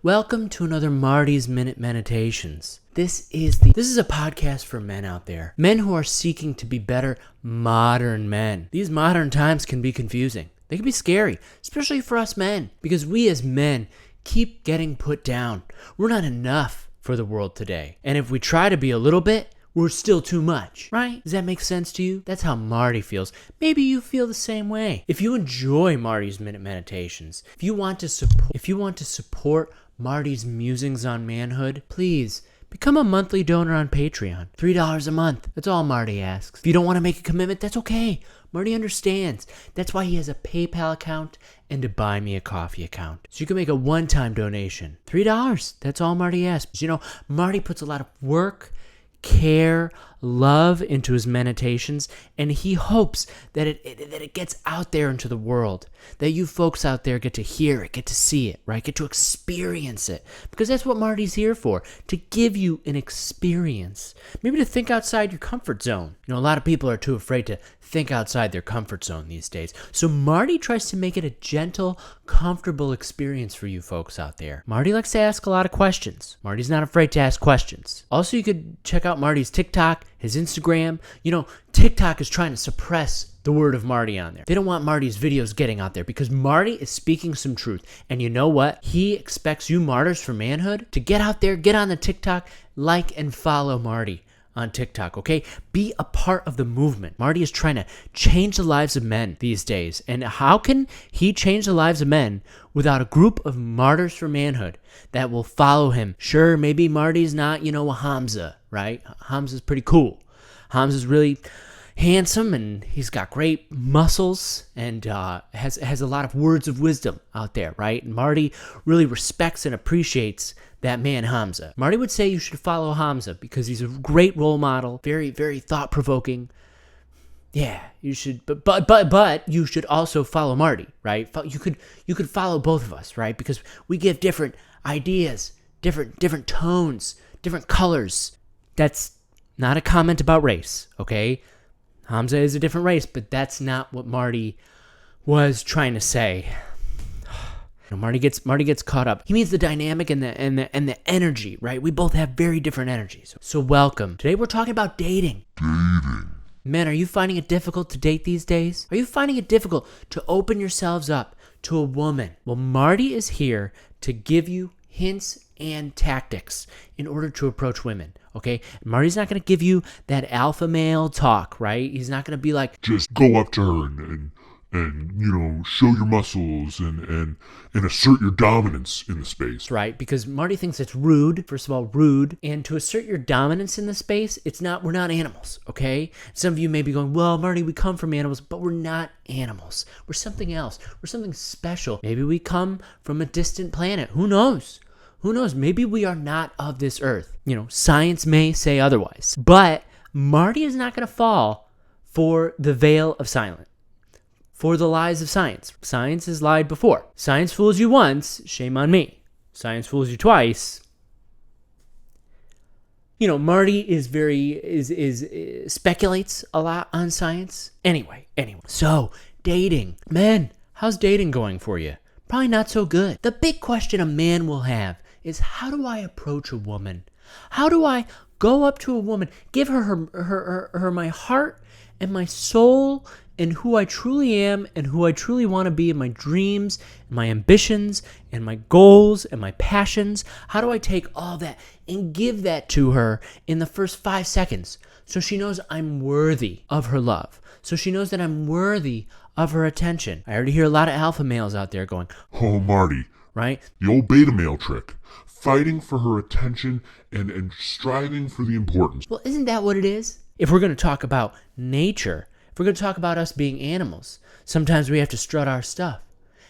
Welcome to another Marty's Minute Meditations. This is a podcast for men out there. Men who are seeking to be better modern men. These modern times can be confusing. They can be scary, especially for us men, because we as men keep getting put down. We're not enough for the world today. And if we try to be a little bit, we're still too much, right? Does that make sense to you? That's how Marty feels. Maybe you feel the same way. If you enjoy Marty's Minute Meditations, if you want to support Marty's musings on manhood, please become a monthly donor on Patreon. $3 a month. That's all Marty asks. If you don't want to make a commitment, that's okay. Marty understands. That's why he has a PayPal account and a Buy Me a Coffee account. So you can make a one-time donation. $3. That's all Marty asks. You know, Marty puts a lot of work, care, love into his meditations, and he hopes that it gets out there into the world, that you folks out there get to hear it, get to see it, right? Get to experience it, because that's what Marty's here for, to give you an experience, maybe to think outside your comfort zone. You know, a lot of people are too afraid to think outside their comfort zone these days, so Marty tries to make it a gentle, comfortable experience for you folks out there. Marty likes to ask a lot of questions. Marty's not afraid to ask questions. Also, you could check out Marty's TikTok, his Instagram. You know, TikTok is trying to suppress the word of Marty on there. They don't want Marty's videos getting out there because Marty is speaking some truth. And you know what? He expects you martyrs for manhood to get out there, get on the TikTok, like and follow Marty on TikTok, okay? Be a part of the movement. Marty is trying to change the lives of men these days. And how can he change the lives of men without a group of martyrs for manhood that will follow him? Sure, maybe Marty's not, a Hamza, right? Hamza's pretty cool. Hamza's really handsome and he's got great muscles and has a lot of words of wisdom out there, right? And Marty really respects and appreciates that man Hamza. Marty would say you should follow Hamza because he's a great role model, very, very thought-provoking. Yeah, you should, but you should also follow Marty, right? You could follow both of us, right? Because we give different ideas, different tones, different colors. That's not a comment about race, okay? Hamza is a different race, but that's not what Marty was trying to say. Marty gets caught up. He means the dynamic and the energy, right? We both have very different energies. So welcome. Today we're talking about dating. Men, are you finding it difficult to date these days? Are you finding it difficult to open yourselves up to a woman? Well, Marty is here to give you hints and tactics in order to approach women, okay? Marty's not going to give you that alpha male talk, right? He's not going to be like, just go up to her and show your muscles and assert your dominance in the space. Right, because Marty thinks it's rude, first of all, rude, and to assert your dominance in the space, we're not animals, okay? Some of you may be going, well, Marty, we come from animals, but we're not animals. We're something else. We're something special. Maybe we come from a distant planet. Who knows? Who knows? Maybe we are not of this earth. Science may say otherwise, but Marty is not going to fall for the veil of silence. For the lies of science. Science has lied before. Science fools you once, shame on me. Science fools you twice. Marty is speculates a lot on science. Anyway. So, dating. Men, how's dating going for you? Probably not so good. The big question a man will have is, how do I approach a woman? How do I go up to a woman, give her my heart and my soul and who I truly am and who I truly want to be, in my dreams, and my ambitions, and my goals, and my passions? How do I take all that and give that to her in the first 5 seconds so she knows I'm worthy of her love, so she knows that I'm worthy of her attention? I already hear a lot of alpha males out there going, oh, Marty. Right? The old beta male trick. Fighting for her attention and striving for the importance. Well, isn't that what it is? If we're going to talk about nature, if we're going to talk about us being animals, sometimes we have to strut our stuff.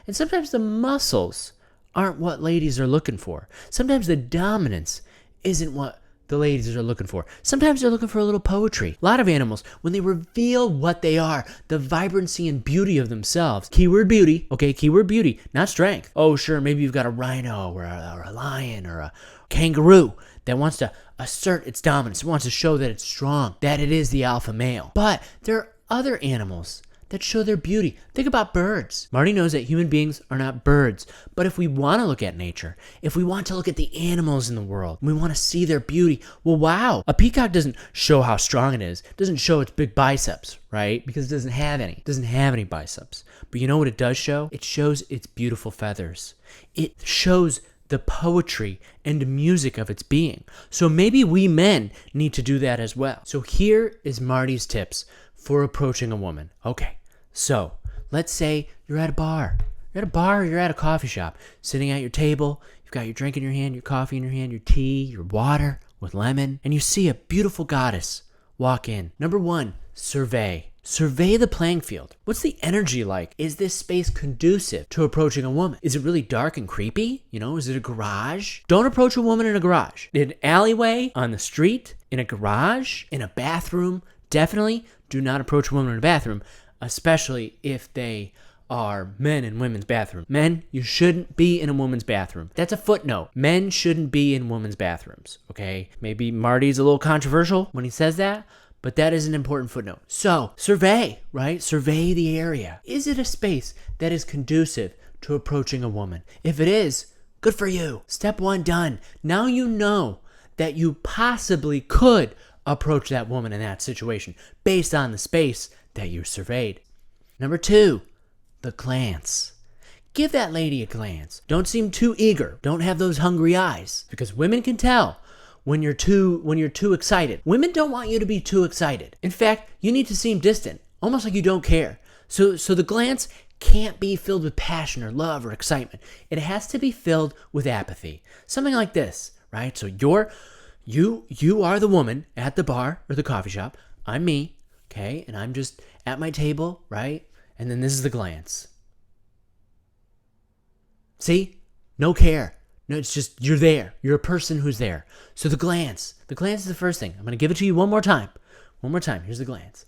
And sometimes the muscles aren't what ladies are looking for. Sometimes the dominance isn't what the ladies are looking for. Sometimes they're looking for a little poetry. A lot of animals, when they reveal what they are, the vibrancy and beauty of themselves, keyword beauty, okay, keyword beauty, not strength. Oh, sure, maybe you've got a rhino or a lion or a kangaroo that wants to assert its dominance. It wants to show that it's strong, that it is the alpha male. But there are other animals that show their beauty. Think about birds. Marty knows that human beings are not birds. But if we want to look at nature, if we want to look at the animals in the world, and we want to see their beauty, well, wow. A peacock doesn't show how strong it is. It doesn't show its big biceps, right? Because it doesn't have any. It doesn't have any biceps. But you know what it does show? It shows its beautiful feathers. It shows the poetry and music of its being. So maybe we men need to do that as well. So here is Marty's tips for approaching a woman. Okay, so let's say you're at a bar. You're at a bar or you're at a coffee shop, sitting at your table. You've got your drink in your hand, your coffee in your hand, your tea, your water with lemon, and you see a beautiful goddess walk in. Number 1, survey. Survey the playing field. What's the energy like? Is this space conducive to approaching a woman? Is it really dark and creepy? Is it a garage? Don't approach a woman in a garage. In an alleyway, on the street, in a garage, in a bathroom. Definitely do not approach a woman in a bathroom, especially if they are men in women's bathroom. Men, you shouldn't be in a woman's bathroom. That's a footnote. Men shouldn't be in women's bathrooms, okay? Maybe Marty's a little controversial when he says that, but that is an important footnote. So, survey, right? Survey the area. Is it a space that is conducive to approaching a woman? If it is, good for you. Step 1 done. Now you know that you possibly could approach that woman in that situation based on the space that you surveyed. Number 2, the glance. Give that lady a glance. Don't seem too eager. Don't have those hungry eyes, because women can tell when you're too excited. Women don't want you to be too excited. In fact, you need to seem distant, almost like you don't care. So the glance can't be filled with passion or love or excitement. It has to be filled with apathy. Something like this, right? So you are the woman at the bar or the coffee shop. I'm me, okay? And I'm just at my table, right? And then this is the glance. See? No care. No, it's just you're there. You're a person who's there. So the glance. The glance is the first thing. I'm going to give it to you one more time. One more time. Here's the glance.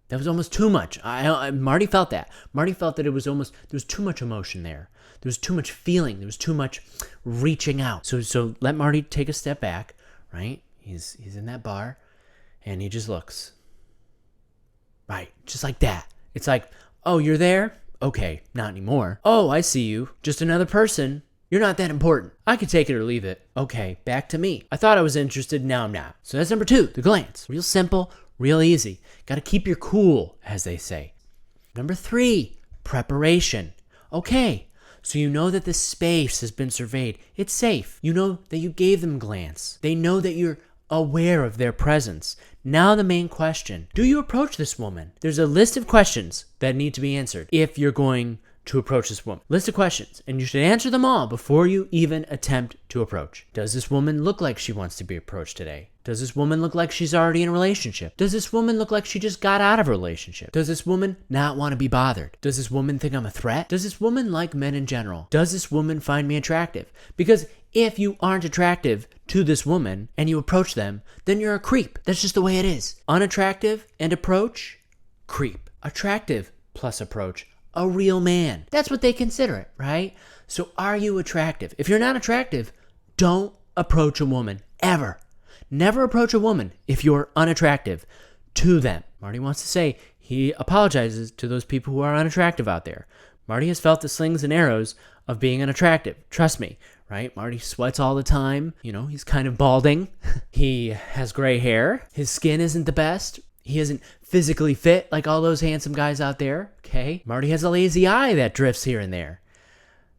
That was almost too much. Marty felt that. Marty felt that there was too much emotion there. There was too much feeling. There was too much reaching out. So let Marty take a step back, right? He's in that bar, and he just looks. Right, just like that. It's like, oh, you're there? Okay, not anymore. Oh, I see you. Just another person. You're not that important. I could take it or leave it. Okay, back to me. I thought I was interested, now I'm not. So that's number 2, the glance. Real simple, real easy. Got to keep your cool, as they say. Number 3, preparation. Okay, so you know that the space has been surveyed. It's safe. You know that you gave them a glance. They know that you're aware of their presence. Now the main question, do you approach this woman? There's a list of questions that need to be answered if you're going to approach this woman. List of questions, and you should answer them all before you even attempt to approach. Does this woman look like she wants to be approached today? Does this woman look like she's already in a relationship? Does this woman look like she just got out of a relationship? Does this woman not want to be bothered? Does this woman think I'm a threat? Does this woman like men in general? Does this woman find me attractive? Because if you aren't attractive to this woman and you approach them, then you're a creep. That's just the way it is. Unattractive and approach, creep. Attractive plus approach, a real man. That's what they consider it, right? So are you attractive? If you're not attractive, don't approach a woman, ever. Never approach a woman if you're unattractive to them. Marty wants to say he apologizes to those people who are unattractive out there. Marty has felt the slings and arrows of being unattractive. Trust me, right? Marty sweats all the time. He's kind of balding. He has gray hair. His skin isn't the best. He isn't physically fit like all those handsome guys out there, okay? Marty has a lazy eye that drifts here and there.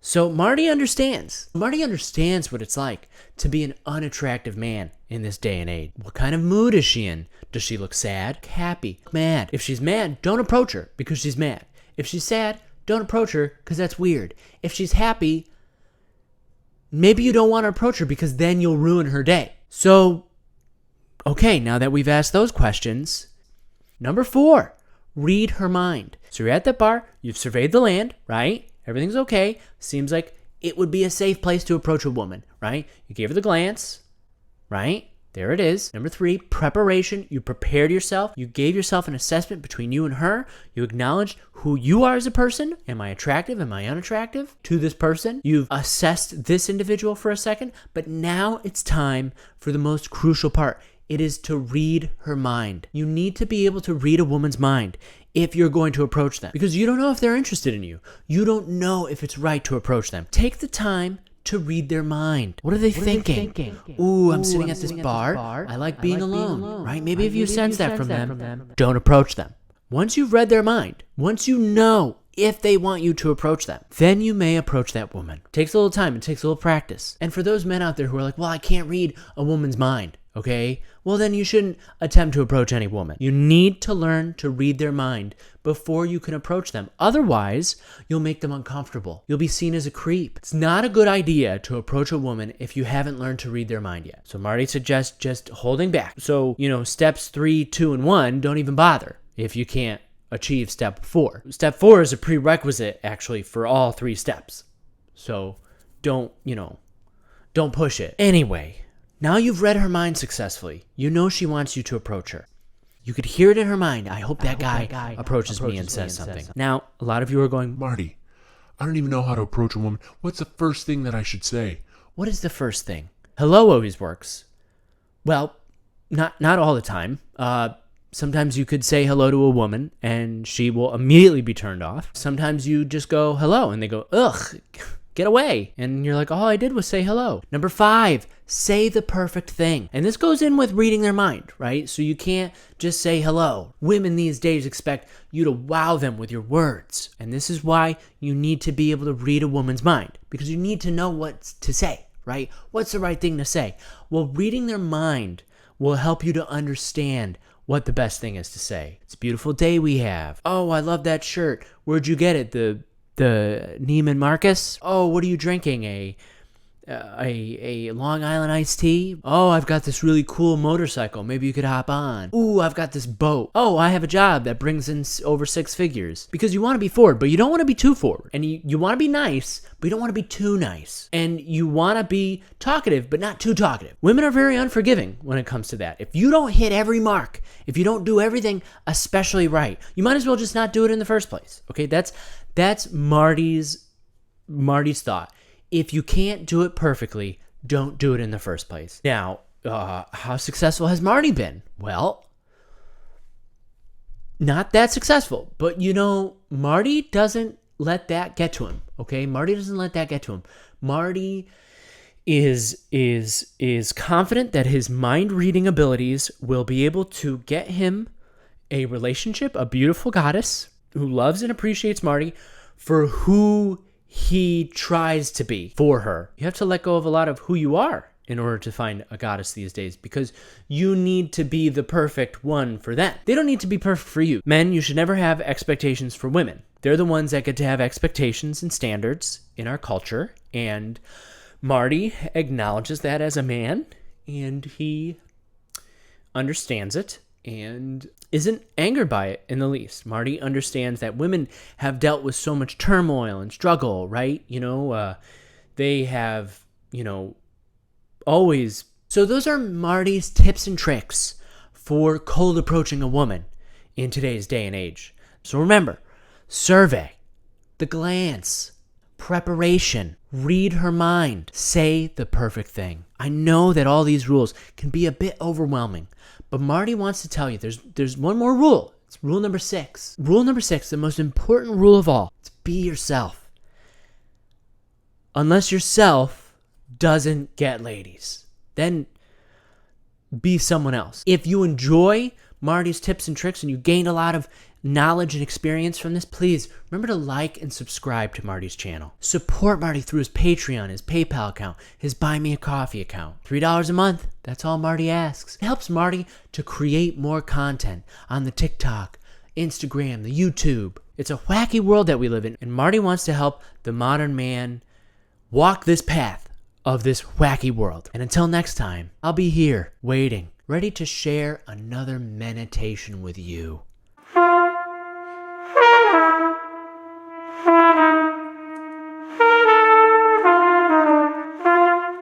So Marty understands. Marty understands what it's like to be an unattractive man in this day and age. What kind of mood is she in? Does she look sad, happy, mad? If she's mad, don't approach her because she's mad. If she's sad, don't approach her because that's weird. If she's happy, maybe you don't want to approach her because then you'll ruin her day. So, okay, now that we've asked those questions, number 4, read her mind. So you're at that bar, you've surveyed the land, right? Everything's okay. Seems like it would be a safe place to approach a woman, right? You gave her the glance, right? There it is. Number 3, preparation. You prepared yourself. You gave yourself an assessment between you and her. You acknowledged who you are as a person. Am I attractive? Am I unattractive to this person? You've assessed this individual for a second, but now it's time for the most crucial part. It is to read her mind. You need to be able to read a woman's mind if you're going to approach them, because you don't know if they're interested in you. You don't know if it's right to approach them. Take the time to read their mind. What are they thinking? Ooh, I'm sitting at this bar. I like being alone, right? Maybe if you sense that from them, don't approach them. Once you've read their mind, once you know if they want you to approach them, then you may approach that woman. It takes a little time. It takes a little practice. And for those men out there who are like, well, I can't read a woman's mind, okay? Well, then you shouldn't attempt to approach any woman. You need to learn to read their mind before you can approach them. Otherwise, you'll make them uncomfortable. You'll be seen as a creep. It's not a good idea to approach a woman if you haven't learned to read their mind yet. So Marty suggests just holding back. So, steps 3, 2, and 1, don't even bother if you can't achieve step 4. Step 4 is a prerequisite, actually, for all 3 steps. So don't push it. Anyway, now you've read her mind successfully. You know she wants you to approach her. You could hear it in her mind. I hope that guy approaches me and says something. Now, a lot of you are going, Marty, I don't even know how to approach a woman. What's the first thing that I should say? what is the first thing? Hello always works. Well, not all the time. Sometimes you could say hello to a woman and she will immediately be turned off. Sometimes you just go hello and they go, ugh, get away. And you're like, all I did was say hello. Number 5, say the perfect thing. And this goes in with reading their mind, right? So you can't just say hello. Women these days expect you to wow them with your words. And this is why you need to be able to read a woman's mind, because you need to know what to say, right? What's the right thing to say? Well, reading their mind will help you to understand what the best thing is to say. It's a beautiful day we have. Oh, I love that shirt. Where'd you get it? The Neiman Marcus? Oh, what are you drinking? A Long Island iced tea? Oh, I've got this really cool motorcycle. Maybe you could hop on. Ooh, I've got this boat. Oh, I have a job that brings in over 6 figures. Because you want to be forward, but you don't want to be too forward. And you want to be nice, but you don't want to be too nice. And you want to be talkative, but not too talkative. Women are very unforgiving when it comes to that. If you don't hit every mark, if you don't do everything especially right, you might as well just not do it in the first place. Okay, that's Marty's thought. If you can't do it perfectly, don't do it in the first place. Now, how successful has Marty been? Well, not that successful. But Marty doesn't let that get to him. Okay, Marty doesn't let that get to him. Marty is confident that his mind reading abilities will be able to get him a relationship, a beautiful goddess who loves and appreciates Marty for who he tries to be for her. You have to let go of a lot of who you are in order to find a goddess these days, because you need to be the perfect one for them. They don't need to be perfect for you. Men, you should never have expectations for women. They're the ones that get to have expectations and standards in our culture, and Marty acknowledges that as a man, and he understands it and isn't angered by it in the least. Marty understands that women have dealt with so much turmoil and struggle, right? They have, always. So those are Marty's tips and tricks for cold approaching a woman in today's day and age. So remember, survey, the glance, preparation, read her mind, say the perfect thing. I know that all these rules can be a bit overwhelming, but Marty wants to tell you there's one more rule. It's rule number 6. Rule number 6, the most important rule of all, is be yourself. Unless yourself doesn't get ladies, then be someone else. If you enjoy Marty's tips and tricks and you gained a lot of knowledge and experience from this, please remember to like and subscribe to Marty's channel. Support Marty through his Patreon, his PayPal account, his Buy Me a Coffee account. $3 a month, that's all Marty asks. It helps Marty to create more content on the TikTok, Instagram, the YouTube. It's a wacky world that we live in, and Marty wants to help the modern man walk this path of this wacky world. And until next time, I'll be here waiting, ready to share another MENitation with you.